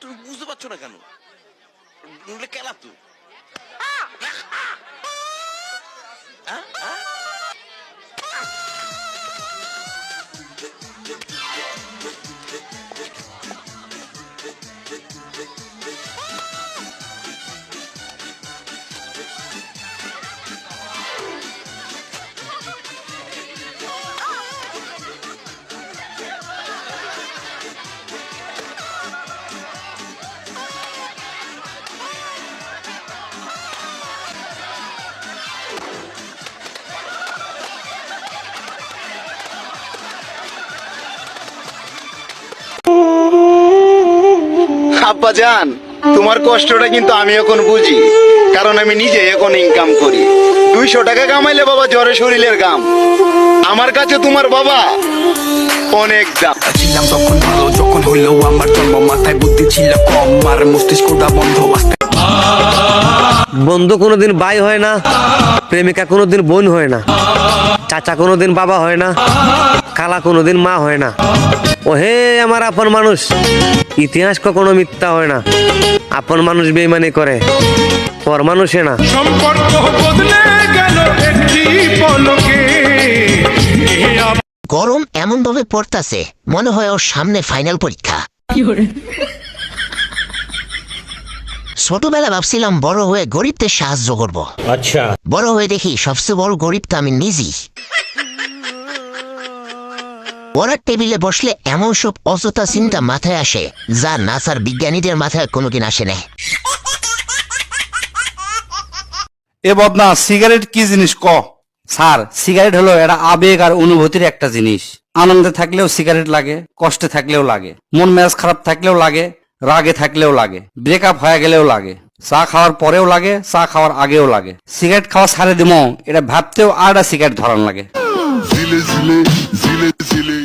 তুমি বুঝতে পারছো না কেন? কেলা তো আব্বা জান, তোমার কষ্টটা কিন্তু আমি এখন বুঝি, কারণ আমি নিজে এখন ইনকাম করি। 200 টাকা কামাইলে বাবা জ্বরে শরীরের গাম। আমার কাছে তোমার বাবা অনেক দাম। ছিলাম তখন ভালো, যখন হইলো আমার জন্ম, মাথায় বুদ্ধি ছিল কম, আর মস্তিষ্কটা বন্ধ। বন্ধু কোনোদিন ভাই হয় না, প্রেমিকা কোনোদিন বোন হয় না, চাচা কোনোদিন বাবা হয় না, খালা কোনোদিন মা হয় না। ও হে আমার আপন মানুষ, ইতিহাস কখনো মিথ্যা হয় না। আপন মানুষ বেইমানি করে, পর মানুষে না। সম্পর্ক বদলে গেল একটি পলকে। গরম এমন ভাবে পড়তাছে মনে হয় ওর সামনে ফাইনাল পরীক্ষা। ছোটবেলা ভাবছিলাম বড় হয়ে গরিবদের সাহায্য করব। আচ্ছা, বড় হয়ে দেখি সবচেয়ে বড় গরিব তো আমি নিজেই। পড়ার টেবিলে বসলে এমন সব অযথা চিন্তা মাথায় আসে যা নাসার বিজ্ঞানীদের মাথায় কোনোদিন আসে না। এ বদনা, সিগারেট কি জিনিস ক? স্যার, সিগারেট হলো এটা আবেগ আর অনুভূতির একটা জিনিস। আনন্দে থাকলেও সিগারেট লাগে, কষ্টে থাকলেও লাগে, মন মেজাজ খারাপ থাকলেও লাগে, রাগে থাকলেও লাগে, ব্রেকআপ হয়ে গেলেও লাগে, চা খাওয়ার পরেও লাগে, চা খাওয়ার আগেও লাগে। সিগারেট খাওয়া ছাড়ে দিমো এটা ভাবতেও আর সিগারেট ধরান লাগে। জিলে জিলে জিলে জিলে